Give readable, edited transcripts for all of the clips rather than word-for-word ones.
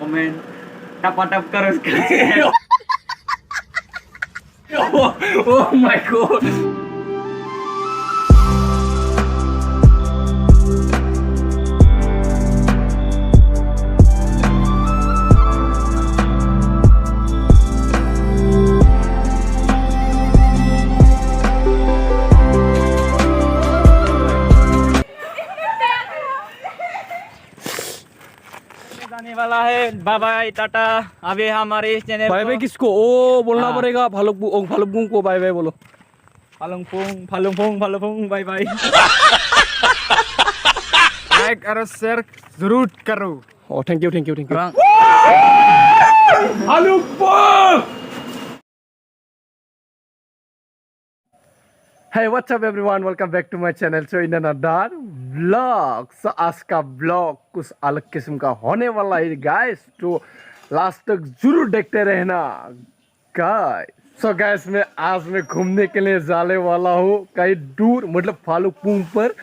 komen, tap terus kalian. Oh my god. जाने वाला है, बाय बाय टाटा। अभी हमारे इस चैनल बाय बाय किसको? ओ बोलना पड़ेगा फालुकपुंग को बाय बाय बोलो। Phalukpung bye bye. लाइक और शेयर जरूर करो। Oh thank you Orang Phalukpung. Hey, what's up everyone? Welcome back to my channel. So in another vlog. So आज का vlog कुछ अलग किस्म का होने वाला है guys. तो लास्ट तक जरूर देखते रहना guys. So guys मैं घूमने के लिए जाने वाला हूँ कहीं दूर, मतलब फालुकपुंग पर।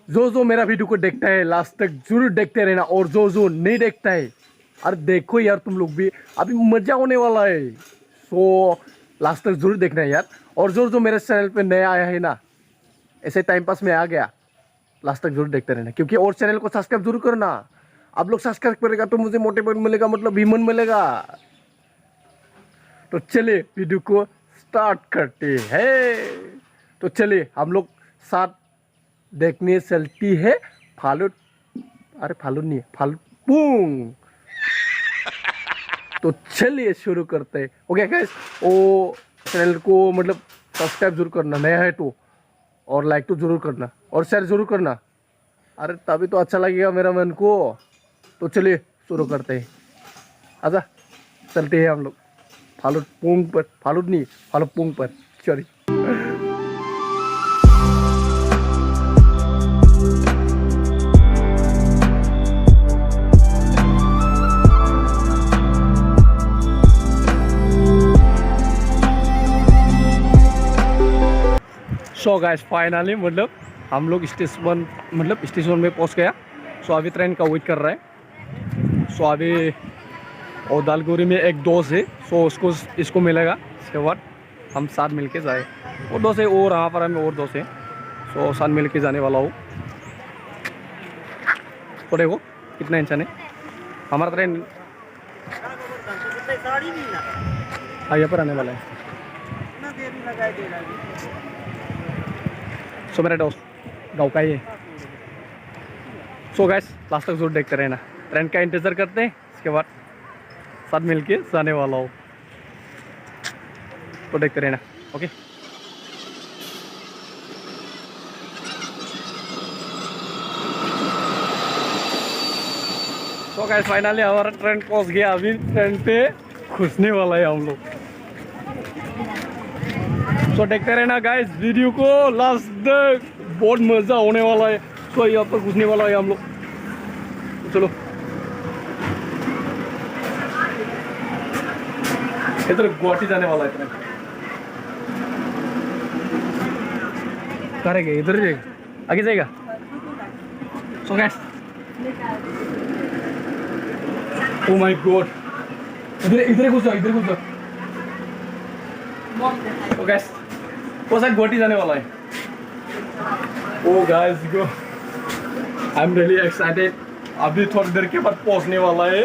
जो मेरा वीडियो को देखता है लास्ट तक जरूर देखते रहना, और जो नहीं देखता है अरे देखो यार तुम लोग भी, अभी मजा होने वाला है। सो लास्ट तक जरूर देखना है यार। और जो मेरे चैनल पे नया आया है ना, ऐसे टाइम पास में आ गया, लास्ट तक जरूर देखते रहना, क्योंकि और चैनल को सब्सक्राइब जरूर करना। आप लोग सब्सक्राइब करेगा तो मुझे मोटिवेट मिलेगा, मतलब हिम्मत मिलेगा। तो चलिए वीडियो को स्टार्ट करते हैं। तो चलिए हम लोग साथ देखने चलती है फालुकपुंग। तो चलिए शुरू करते हैं। ओके गाइस, वो चैनल को मतलब सब्सक्राइब जरूर करना, नया है तो, और लाइक तो जरूर करना और शेयर जरूर करना। अरे तभी तो अच्छा लगेगा मेरा मन को। तो चलिए शुरू करते हैं। आजा चलते हैं हम लोग फालुकपुंग पर सॉरी। सो गाइस फाइनली मतलब हम लोग स्टेशन में पहुंच गया। सो अभी ट्रेन का वेट कर रहा है। सो अभी और दालगोरी में एक दोस्त है, सो इसको मिलेगा। इसके बाद हम साथ मिलके जाए। और दोस्त है और यहाँ पर हमें और दोस्त है, सो साथ मिलके जाने वाला हूँ। तो देखो कितना इंसान है हमारा ट्रेन यहाँ पर आने वाला है। सो मेरा दोस्त गाँव का ही है। सो गैस लास्ट तक जरूर देखते रहना, ट्रेन का इंतज़ार करते हैं, इसके बाद साथ मिलके जाने वाला हूँ। तो देखते रहना ओके। तो गैस फाइनली हमारा ट्रेन पहुँच गया। अभी ट्रेन पे घुसने वाला है हम लोग। सो देखते रहना गाइस वीडियो को लास्ट तक, बहुत मज़ा होने वाला है। सो यहाँ पर घुसने वाला है हम लोग। तो चलो इधर गुवाहाटी जाने वाला है ट्रेन। करेंगे इधर जाएगा, आगे जाएगा। So guys oh my God, इधर घुस जाओ। तो गाइस वो शायद गुवाहाटी जाने वाला है। Oh guys go, I am really excited. अभी थोड़ी देर के बाद पहुंचने वाला है।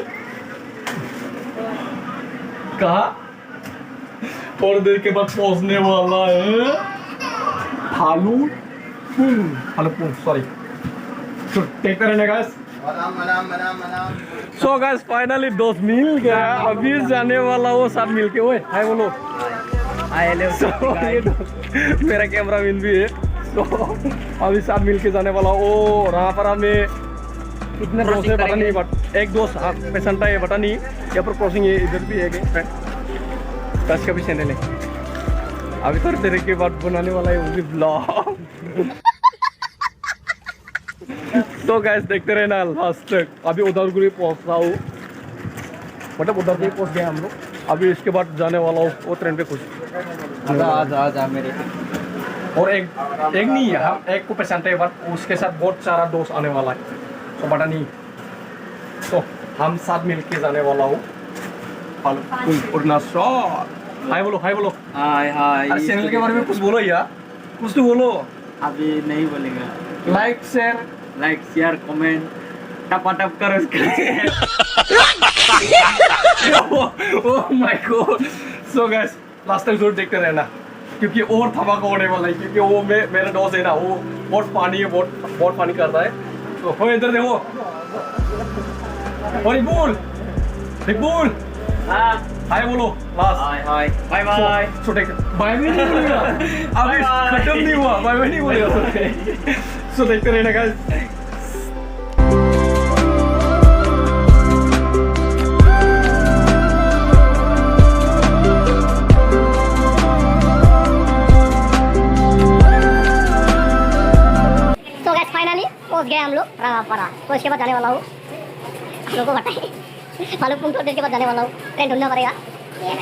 कहाँ? थोड़ी देर के बाद पहुंचने वाला है फालुकपुंग सॉरी। तो देखते रहने गाइस। सो गाइस फाइनली दोस्त मिल गया, अभी जाने वाला वो साथ मिलके। ओए हाय बोलो। मेरा कैमरा मैन भी है। तो अभी साथ मिलके जाने वाला। ओ यहाँ पर हमें कितने दोस्त है पता नहीं, बट एक दोस्त पेशेंट है पता नहीं। यहाँ पर क्रॉसिंग है, इधर भी है फ्रेंड, दस का भी चैनल है। अभी थोड़ी देर के बाद बनाने वाला है वो भी ब्लॉग। तो गाइस देखते रहना लास्ट तक। अभी उदयपुर पहुँच रहा हूँ, मतलब उदयपुर पहुँच गए हम लोग। अभी इसके बाद जाने वाला हूँ वो ट्रेन पे। कुछ आजा मेरे और एक नहीं है, हम एक को पहचानते हैं, बट उसके साथ बहुत सारा दोस्त आने वाला है। तो पता नहीं, तो हम साथ मिलके जाने वाला हूँ फालुकुंग अरुणाचल। हाय बोलो, हाय बोलो। हाय हाय। अरे चैनल के बारे में कुछ बोलो यार, कुछ तो बोलो। अभी नहीं बोलेगा। लाइक शेयर कमेंट टप करो oh my God. So guys last तक जरूर देखते रहना क्योंकि और धमाका होने वाला है, क्योंकि वो मेरा दोस्त है ना, वो बहुत पानी है, बहुत पानी कर रहा है। तो हो इधर देखो, और रिबुल हाँ हाय बोलो last. Hi hi bye bye. So take bye भी नहीं बोलेगा, अभी खत्म नहीं हुआ, बाय बाय नहीं बोलेगा। सो देखते रहना गाइस। फाइनली पहुंच गए हम लोग रागापारा। तो इसके बाद जाने वाला हूँ, आप लोगों को बताइए फालुकुंग थोड़ी देर के बाद जाने वाला हूँ। ट्रेन ढूंढना पड़ेगा।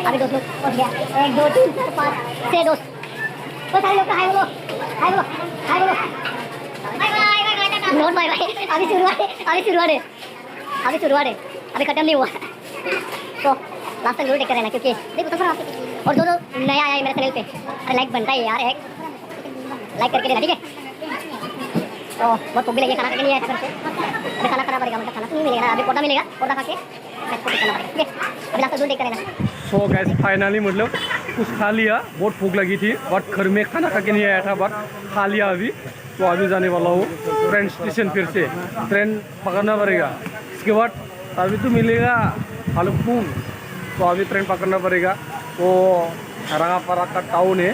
अभी दोस्त लोग पहुंच गया, 1 2 3 4 5 6 दोस्त। तो सारे लोग का हाय बोलो, हाय बोलो, हाय बोलो, bye bye. Not bye bye. अभी शुरुआत है, अभी खत्म नहीं हुआ। तो लास्ट तक जरूर देखते रहना क्योंकि देखो तो और जो नया आया है मेरे चैनल पे, अरे लाइक बनता है यार, एक लाइक करके देना, ठीक है। तो बहुत भूख भी लगी, खाना खाने के लिए आया था घर से। अभी खाना खाना पड़ेगा, मतलब खाना तो नहीं मिलेगा ना, अभी पौधा मिलेगा, पौधा खा के खाना पड़ेगा, ठीक है। अभी लास्ट तक दूर देखते रहना। सो गाइस फाइनली मतलब कुछ खा लिया, बहुत भूख लगी थी बट घर में खाना खा के नहीं आया था, बट खा लिया अभी। तो अभी जाने वाला हूँ ट्रेन स्टेशन, फिर से ट्रेन पकड़ना पड़ेगा। इसके बाद अभी तो मिलेगा फालुकुंग, तो अभी ट्रेन पकड़ना पड़ेगा। तो रागापारा का टाउन है,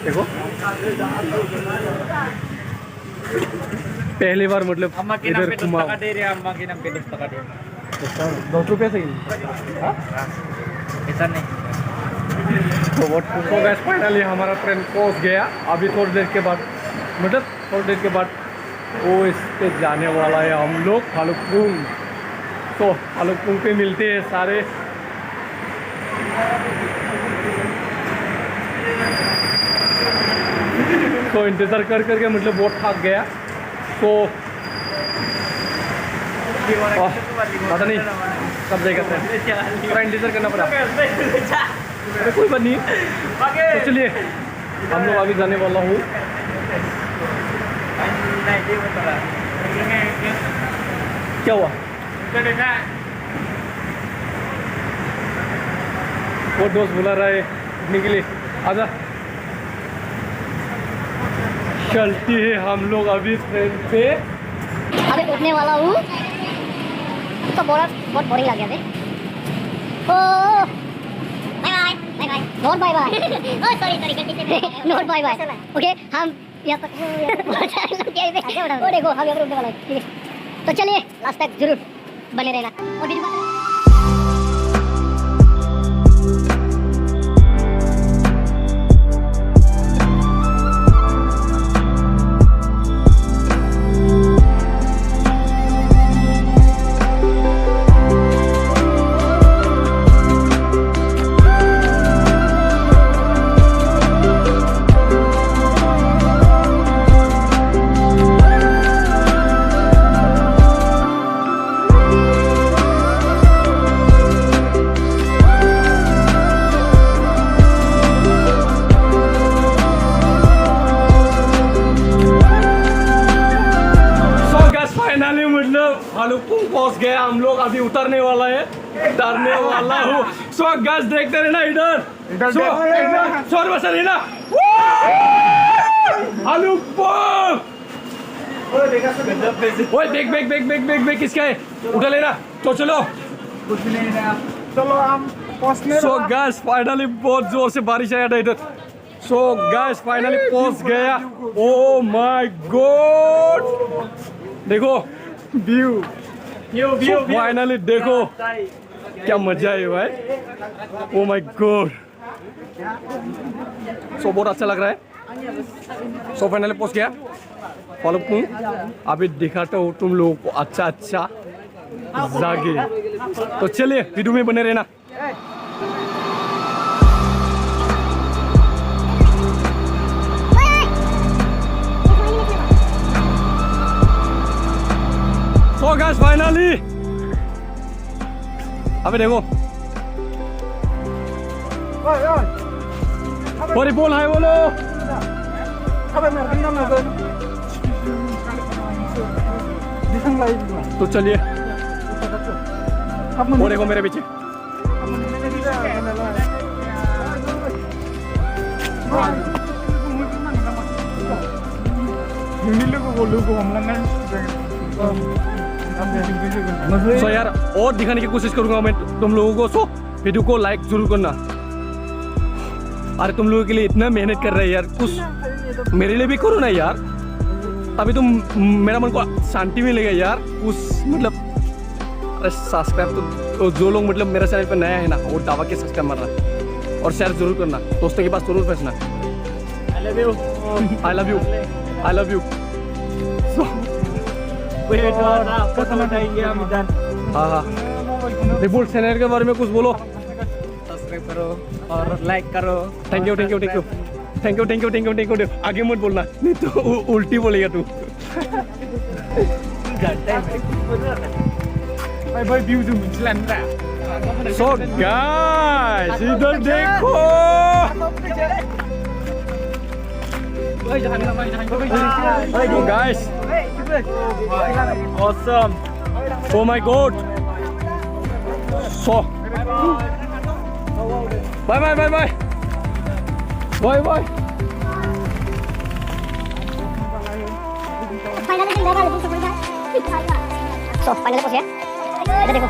देखो पहली बार मतलब अम्मा के नाम इधर पे 10 घुमा। टका दे रहे हैं, अम्मा के नाम पे 10 टका दे रहे हैं। 10 रुपये से ही ऐसा नहीं। तो गैस फाइनली हमारा ट्रेन पहुंच गया। अभी थोड़ी देर के बाद, मतलब थोड़ी देर के बाद वो इस पे जाने वाला है हम लोग फालुकुंग। तो फालुकुंग पे मिलते हैं सारे। तो इंतज़ार कर करके मतलब बहुत थक गया। तो पता नहीं कब जाएगा ट्रेन, थोड़ा इंतज़ार करना पड़ा। अरे कोई बात नहीं। तो चलिए हम लोग अभी जाने वाला हूँ। क्या हुआ? वो दोस्त बुला रहा है उठने के लिए, आजा। चलती है हम लोग अभी ट्रेन पे। अभी उठने वाला हूँ तो बहुत बोरिंग लग गया थे। Oh bye bye, not bye bye. Oh sorry गलती से नोट बाय बाय। ओके हम यहाँ पर ओ देखो हम यहाँ पर उठने वाला है, ठीक है। तो चलिए लास्ट तक जरूर बने रहना और वीडियो फालुकुंग पहुंच गया हम लोग। अभी उतरने वाला है, उतरने वाला हूँ। सो गैस देखते रहना इधर सौर बसा रहना। फालुकुंग ओए देख किसका है, उठा लेना। तो चलो चलो हम पहुंचने। सो गैस फाइनली बहुत जोर से बारिश आया था इधर। सो गैस फाइनली पहुंच गया। ओ माय गॉड, देखो व्यू फाइनली, देखो क्या मजा है भाई। ओ माय गॉड, सो बहुत अच्छा लग रहा है। सो फाइनली पहुंच गया फालुकुंग। अभी दिखाता हूँ तुम लोगों को अच्छा जगह। तो चलिए वीडियो में बने रहना। सो गाइस फाइनली अबे देखो बोरी बोल हाय बोलो तो चलिए वो देखो मेरे पीछे सो यार और दिखाने की कोशिश करूंगा मैं तुम लोगों को। सो वीडियो को लाइक जरूर करना। अरे तुम लोगों के लिए इतना मेहनत कर रहे हैं यार, कुछ मेरे लिए भी करो ना यार, तभी तुम मेरा मन को शांति मिलेगा यार कुछ मतलब। अरे सब्सक्राइब तो जो लोग मतलब मेरे चैनल पे नया है ना वो दबा के सब्सक्राइब मारना और शेयर जरूर करना, दोस्तों के पास जरूर भेजना। I love you. I love you I love you. Photo उठाएंगे हम इधर। हाँ हाँ रिपोर्ट चैनल के बारे में कुछ बोलो। सब्सक्राइब करो और लाइक करो। Thank you thank you thank you thank you thank you thank you thank you. आगे मत बोलना नहीं तो उल्टी बोलेगा तू। भाई व्यू जो मिचलन रहा सो गाइस इधर देखो guys Awesome. oh my god so bye bye bye bye bye bye So, finally पहुंचे हैं। इधर देखो,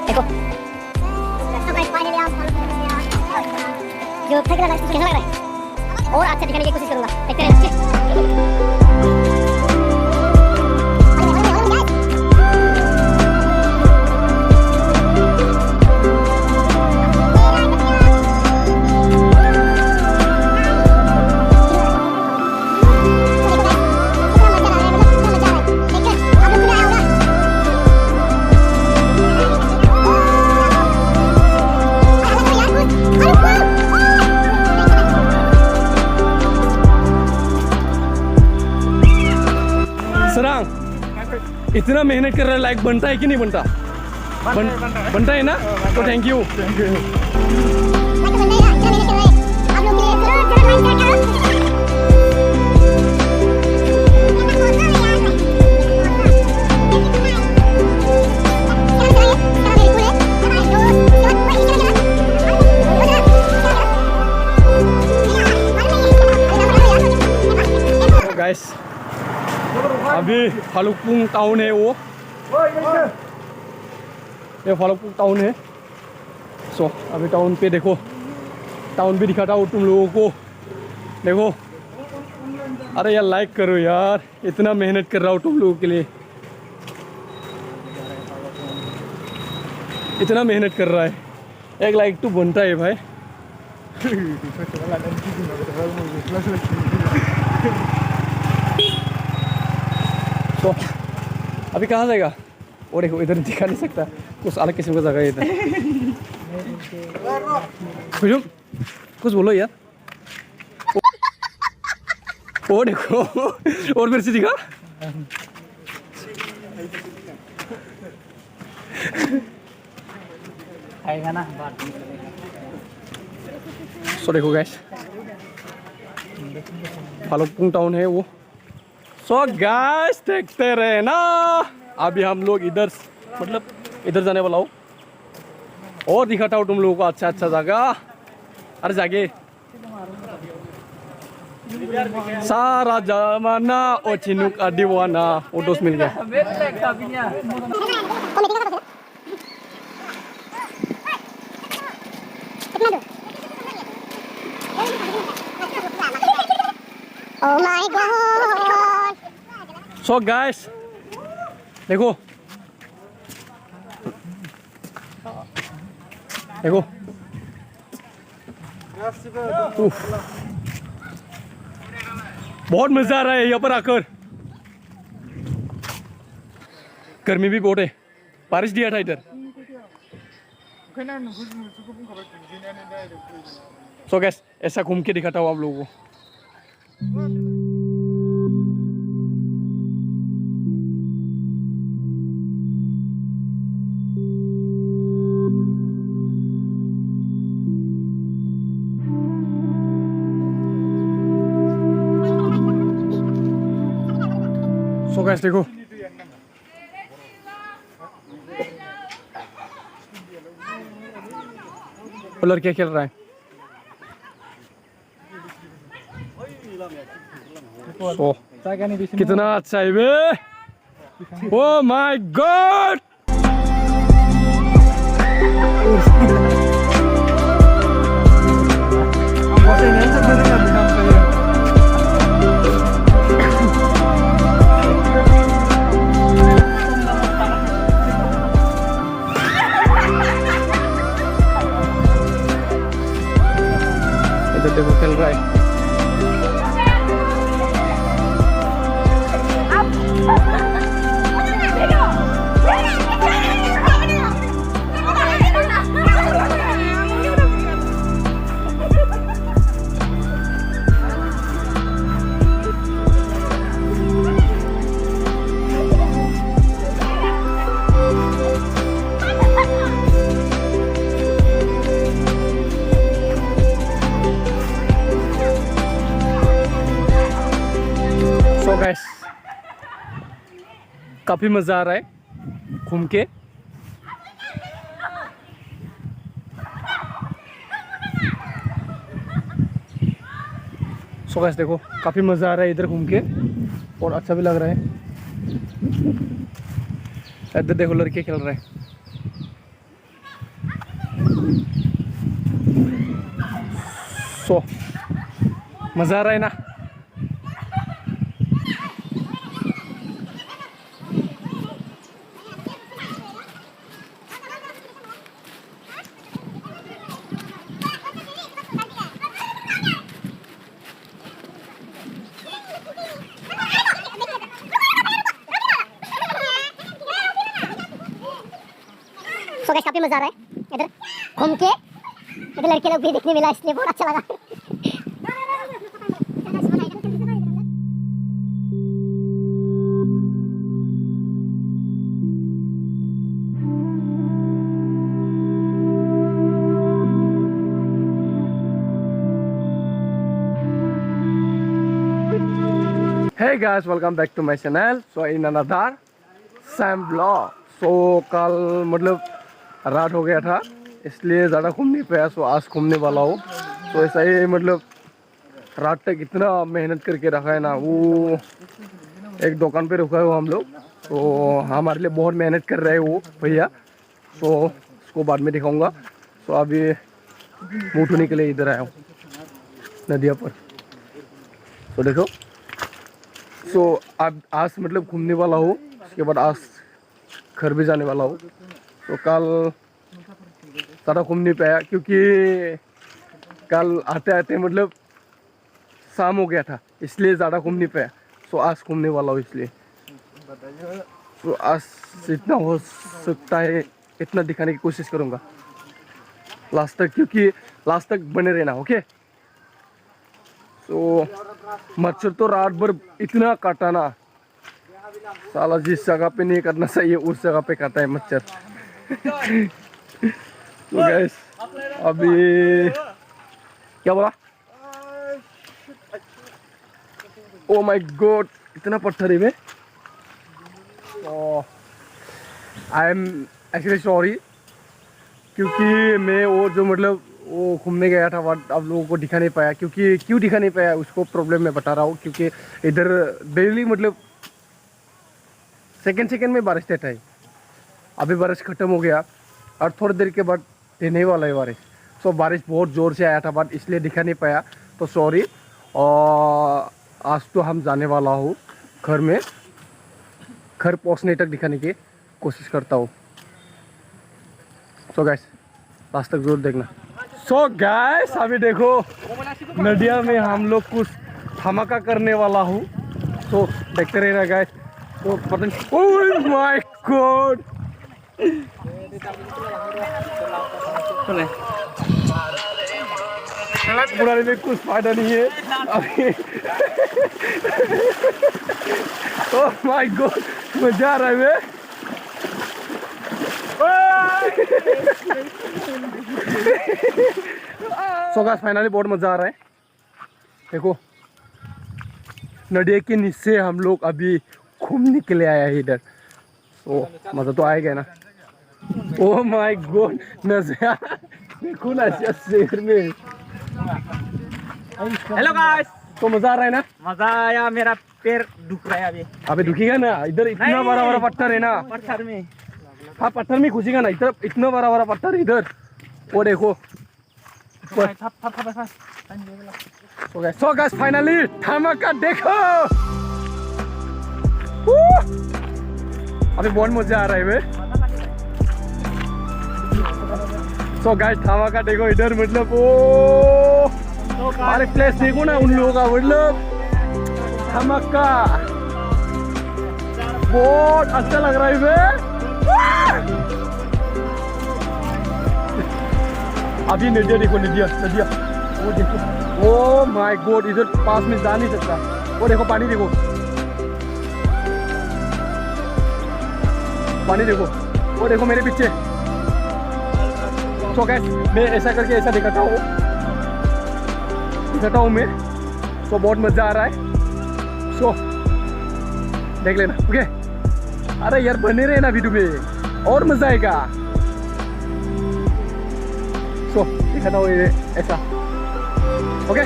देखो। So guys, finally हम जो फेंक रहा है उसको कैसा लग रहा है? और अच्छा दिखाने की कोशिश करूंगा। देखते रहना। इतना मेहनत कर रहा है, लाइक बनता है कि नहीं बनता? बनता है ना? तो थैंक यू। गाइस अभी फालुकपुंग टाउन है वो, ये फालुकपुंग टाउन है। सो अभी टाउन पे देखो, टाउन भी दिखाता हूँ तुम लोगों को। देखो अरे यार लाइक करो यार, इतना मेहनत कर रहा हूँ तुम लोगों के लिए, इतना मेहनत कर रहा है, एक लाइक तो बनता है भाई। तो अभी कहाँ जाएगा? वो देखो इधर दिखा नहीं सकता, कुछ अलग किस्म का जगह है इधर। कुछ बोलो यार। वो देखो और फिर से दिखा। खाएगा ना। सो देखो गाइस फालुकपुंग टाउन है वो। सो गाइस देखते रहे ना, अभी हम लोग इधर मतलब इधर जाने वाला हूँ और दिखाता हूँ तुम लोगों को अच्छा अच्छा जगह। अरे जागे सारा जमाना ओ चिन्नू का दीवाना, वो दोस्त मिल गया। Oh my God! So guys देखो देखो उफ, बहुत मजा आ रहा है यहाँ पर आकर। गर्मी भी बहुत है, बारिश दिया था इधर। सो गाइस ऐसा घूम के दिखाता हूँ आप लोगों को। गाइस देखो, वो लड़के खेल रहा है। ओ कितना अच्छा है बे, ओ माय गॉड। इधर देखो खेल रहा है। सो गाइस काफी मजा आ रहा है घूम के। सो गाइस देखो काफी मजा आ रहा है इधर घूम के और अच्छा भी लग रहा है। इधर देखो लड़के खेल रहे हैं। सो मजा आ रहा है ना। सो गाइस काफी मजा आ रहा है इधर घूम के। इधर लड़के लोग भी दिखने मिला इसलिए बहुत अच्छा लगा। Hey guys, welcome back to my channel. So in another Sam vlog. So कल मतलब रात हो गया था इसलिए ज़्यादा घूम नहीं पाया। सो आज घूमने वाला हूँ। तो ऐसा ही मतलब रात तक इतना मेहनत करके रखा है ना। वो एक दुकान पे रुका है हम लोग, तो हमारे लिए बहुत मेहनत कर रहे हैं वो भैया। तो उसको बाद में दिखाऊंगा। तो अभी मुँह धोने के लिए इधर आया हूँ नदिया पर। तो देखो, सो अब आज मतलब घूमने वाला हूँ, उसके बाद आज घर भी जाने वाला हूँ। तो कल ज़्यादा घूम नहीं पाया क्योंकि कल आते आते मतलब शाम हो गया था, इसलिए ज़्यादा घूम नहीं पाया। सो आज घूमने वाला हूँ इसलिए। तो आज जितना हो सकता है इतना दिखाने की कोशिश करूँगा लास्ट तक, क्योंकि लास्ट तक बने रहना। ओके। तो मच्छर तो रात भर इतना काटा ना, साला जिस जगह पे नहीं करना चाहिए उस जगह पे काटा है मच्छर। तो गाइस अभी क्या बोला? ओ माय गॉड, इतना पत्थर है। आई एम एक्चुअली सॉरी क्योंकि मैं वो जो मतलब वो घूमने गया था बट आप लोगों को दिखा नहीं पाया। क्योंकि क्यों दिखा नहीं पाया उसको प्रॉब्लम मैं बता रहा हूँ। क्योंकि इधर डेली मतलब सेकंड में बारिश देता है। अभी बारिश ख़त्म हो गया और थोड़ी देर के बाद देने वाला है बारिश। सो बारिश बहुत ज़ोर से आया था बट इसलिए दिखा नहीं पाया, तो सॉरी। और आज तो हम जाने वाला हूँ घर में, घर पहुँचने तक दिखाने की कोशिश करता हूँ। सो गाइस लास्ट तक जरूर देखना। सो गाइस अभी देखो नदिया में हम लोग कुछ धमाका करने वाला हूँ, तो देखते रहना गाइस। तो पता नहीं, ओह माय गॉड, बुराने में कुछ फायदा नहीं है अभी। ओह माय गॉड, मजा आ रहा है। सो गाइस फाइनली बहुत मजा आ रहा है। देखो नदिया के नीचे हम लोग अभी घूमने के लिए आया है इधर। तो मजा तो आएगा ना। ओह माय गॉड, नज़ारा देखो ना शहर में। हेलो गाइस, तो मजा आ रहा है ना? मजा आया। मेरा पैर दुख रहा है अभी। अबे दुखीगा ना, इधर इतना नहीं। बड़ा बड़ा पत्थर है ना। पत्थर में। हाँ पत्थर में खुशीगा ना, इधर इतना बड़ा बड़ा पत्थर है इधर। वो देखो। सो गाइस फाइनली धमाका देखो। अभी बहुत मजा आ रहा है बे। सो गाइस धमाका देखो इधर, मतलब ओ हमारे प्लेस देखो ना, उन लोगों का मतलब धमाका बहुत अच्छा लग रहा है बे। अभी नदिया देखो, नदिया नदिया वो देखो। ओ माय गॉड, इधर पास में जा नहीं सकता। वो देखो पानी देखो, पानी देखो, वो देखो मेरे पीछे। तो गाइस मैं ऐसा करके ऐसा दिखाता हूँ मैं। तो बहुत मजा आ रहा है। सो देख लेना, ओके? अरे यार बने रहे ना वीडियो में, और मजा आएगा। सो दिखाता हूँ ये ऐसा, ओके?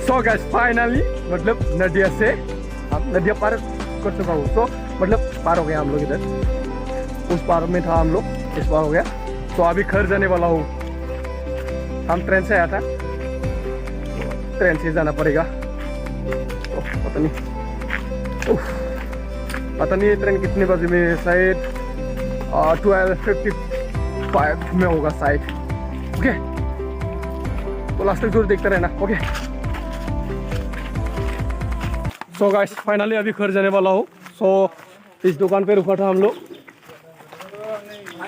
सो गाइस फाइनली मतलब नदिया से हम नदिया पार कर चुका हूँ। तो मतलब पार हो गया हम लोग इधर। उस पार में था हम लोग, इस पार हो गया। तो अभी घर जाने वाला हूँ। हम ट्रेन से आया था, ट्रेन से जाना पड़ेगा। पता नहीं, पता नहीं ट्रेन कितने बजे में, शायद 12:55 में होगा शायद। ओके तो लास्ट तक जरूर देखते रहना, ओके? सो गाइस फाइनली अभी घर जाने वाला हूँ। सो इस दुकान पे रुका था हम लोग,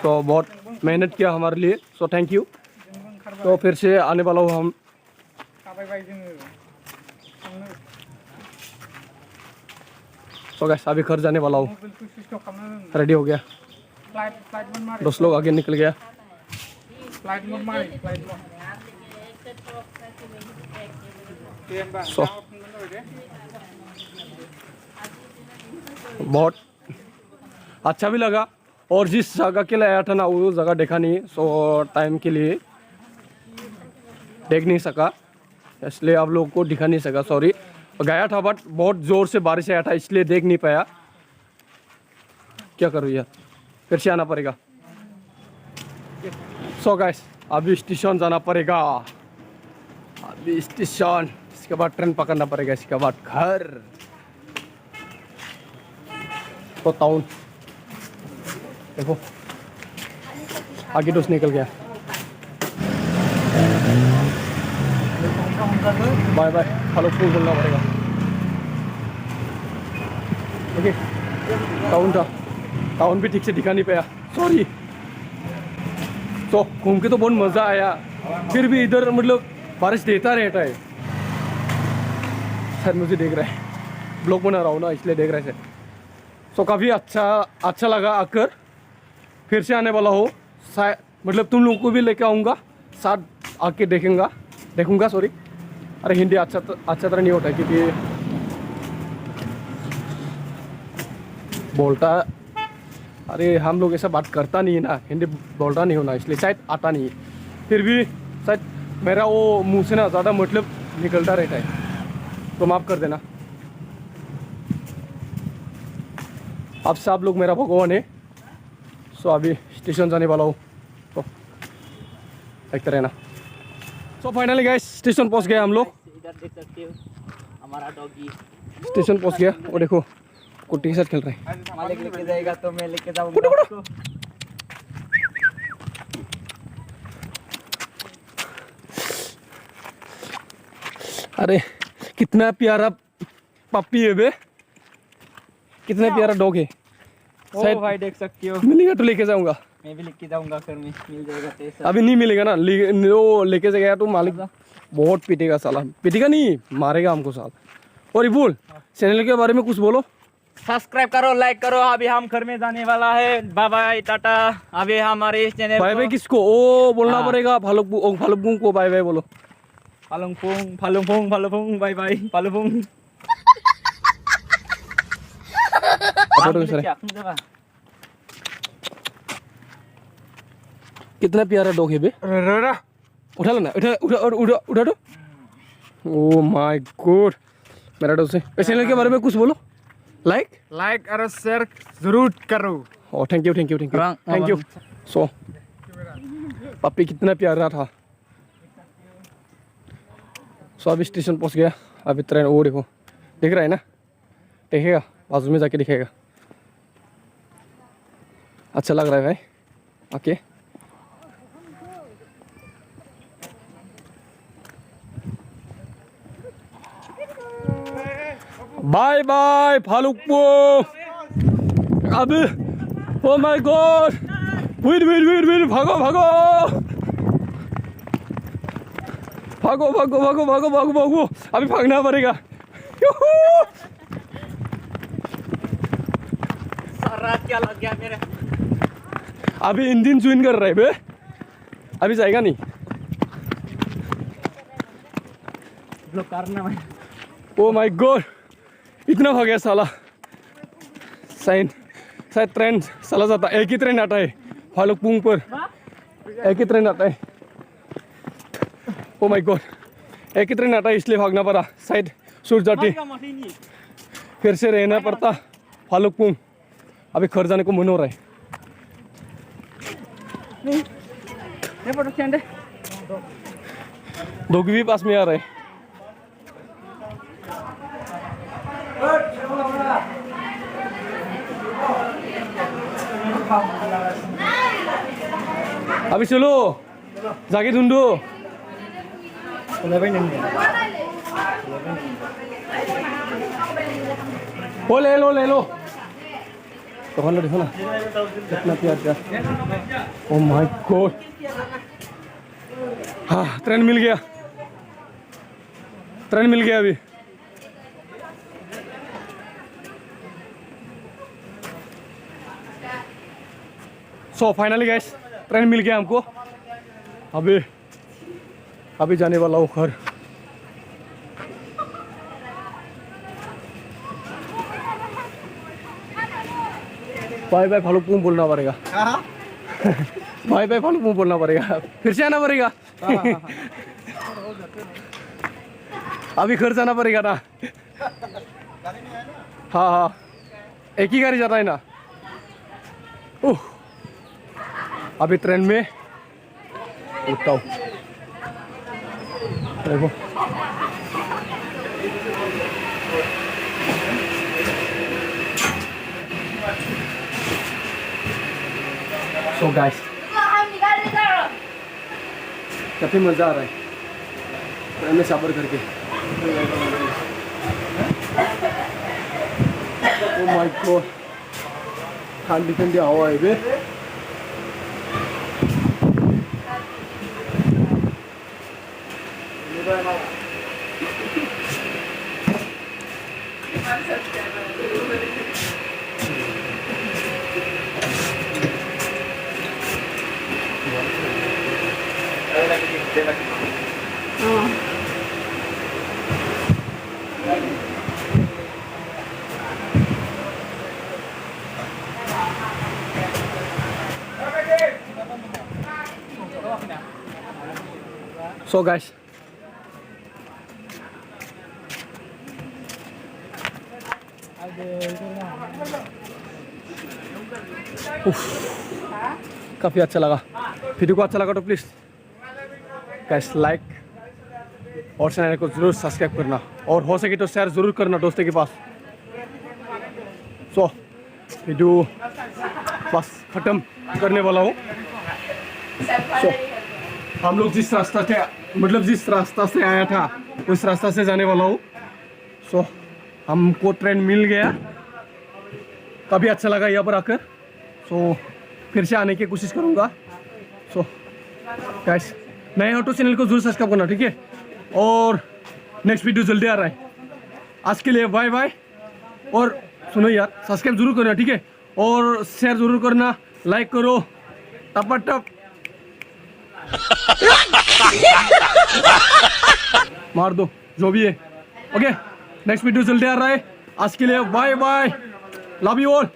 तो बहुत मेहनत किया हमारे लिए। So thank you. तो फिर से आने वाला हूँ हम। सो गाइस अभी घर जाने वाला हूँ, रेडी हो गया। 10 लोग आगे निकल गया। सो बहुत अच्छा भी लगा, और जिस जगह के लिए आया था ना वो जगह देखा नहीं। सो टाइम के लिए देख नहीं सका, इसलिए आप लोगों को दिखा नहीं सका, सॉरी। गया था बट बहुत ज़ोर से बारिश आया था, इसलिए देख नहीं पाया। क्या करूँ यार, फिर से आना पड़ेगा। सो गाइस अभी स्टेशन जाना पड़ेगा, अभी स्टेशन, इसके बाद ट्रेन पकड़ना पड़ेगा, इसके बाद घर, तो टाउन। देखो आगे दोस्त निकल गया। बाय बाय, हेलो फुल बोलना पड़ेगा, ओके? टाउन था, टाउन भी ठीक से दिखा नहीं पाया, सॉरी। तो घूम के तो बहुत मज़ा आया, फिर भी इधर मतलब बारिश देता रहता है। सर मुझे देख रहा है, ब्लॉग बना रहा हूँ ना, इसलिए देख रहे थे। तो काफ़ी अच्छा लगा आकर। फिर से आने वाला हो, मतलब तुम लोगों को भी लेके आऊँगा, साथ आके देखूँगा सॉरी। अरे हिंदी अच्छा तरह नहीं होता है, क्योंकि बोलता, अरे हम लोग ऐसा बात करता नहीं है ना, हिंदी बोलता नहीं होना, इसलिए शायद आता नहीं है। फिर भी शायद मेरा वो मुँह से ना ज़्यादा मतलब निकलता रहता है, तो माफ़ कर देना। अब सब लोग मेरा भगवान है। सो अभी स्टेशन जाने वाला हूँ, तो देखते रहना। सो फाइनली गाइस स्टेशन पहुँच गए हम लोग। इधर देख सकते हो हमारा डॉगी स्टेशन पहुँच गया, वो देखो कुत्ते के साथ खेल रहे हैं। मालिक लेके जाएगा तो मैं लेके जाऊंगा उसको। अरे कितना प्यारा पप्पी है बे, कितना प्यारा डॉग है। ओ शायद भाई देख सकते हो, मिलेगा तो लेके जाऊंगा। मैं भी लेके जाऊंगा, घर में मिल जाएगा तो। अभी नहीं मिलेगा ना, वो लेके गया तो मालिक बहुत पीटेगा साला, पीटेगा नहीं मारेगा हमको साला। और ये बोल चैनल के बारे में कुछ बोलो। सब्सक्राइब करो, लाइक करो। अभी हम घर में जाने वाला है। Bye bye, tata. अभी हमारे चैनल बाय बाय किसको? ओ बोलना हाँ। पड़ेगा फालुकपुंग को बाय बाय बोलो। फालुंगपुंग फालुंगपुंग फालुंगपुंग बाय बाय फालुंगपुंग। कितना प्यारा डॉग है बे। उठा लो ना, उठा दो। ओ माय गॉड, मेरा डॉग से। चैनल के बारे में कुछ बोलो। लाइक और शेयर जरूर करो। Oh thank you. सो पप्पी कितना प्यारा था। सो अभी स्टेशन पहुंच गया। अभी ट्रेन वो देखो, दिख रहा है ना, देखेगा बाजू में जाके दिखेगा। अच्छा लग रहा है भाई। Okay bye bye Phalukpung. अब ओ माय गॉड, वेट भागो अभी भागना पड़ेगा। रात क्या लग गया मेरे। अभी इंजन ज्वाइन कर रहा है बे, अभी जाएगा नहीं। ब्लॉक करना है। ओ माय गॉड, इतना भाग साला। शायद ट्रेन चला जाता, एक ही ट्रेन आता है फालुकपुंग पर, एक ही ट्रेन आता है। ओ माय गॉड, एक ही ट्रेन आता है, इसलिए भागना पड़ा। शायद सूट जाती, फिर से रहना पड़ता फालुकपुंग। अभी घर जाने को मन हो रहा है। डॉग भी पास में आ रहा है। अभी चलो जाके ढूंढो। वो ले लो तो देखो ना कितना प्यार। ओ माय गॉड, हाँ ट्रेन मिल गया अभी। सो फाइनली गाइस ट्रेन मिल गया हमको। अभी जाने वाला हूँ घर। बाय बाय फालुकपुंग बोलना पड़ेगा। बाय बाय फालुकपुंग बोलना पड़ेगा, फिर से आना पड़ेगा। अभी घर जाना पड़ेगा ना। हाँ एक ही गाड़ी जाता है ना। अभी ट्रेन में उठता हूँ। देखो सो गाइस काफी मजा आ रहा है ट्रेन में सफर करके। ओ माय गॉड, ठंडी हवा है बे। So guys, काफ़ी अच्छा लगा। वीडियो को अच्छा लगा तो प्लीज़ गाइस लाइक और चैनल को ज़रूर सब्सक्राइब करना, और हो सके तो शेयर ज़रूर करना दोस्तों के पास। सो वीडियो बस ख़त्म करने वाला हूँ। सो हम लोग जिस रास्ता से आया था उस रास्ता से जाने वाला हूँ। सो हमको ट्रेन मिल गया, काफ़ी अच्छा लगा यहाँ पर आकर। सो फिर से आने की कोशिश करूँगा। सो गाइस नए हो तो चैनल को जरूर सब्सक्राइब करना, ठीक है। और नेक्स्ट वीडियो जल्दी आ रहा है, आज के लिए बाय बाय। और सुनो यार, सब्सक्राइब जरूर करना, ठीक है, और शेयर जरूर करना, लाइक करो टप मार दो जो भी है। ओके, नेक्स्ट वीडियो चलते आ रहा है। आज के लिए bye bye, love you all.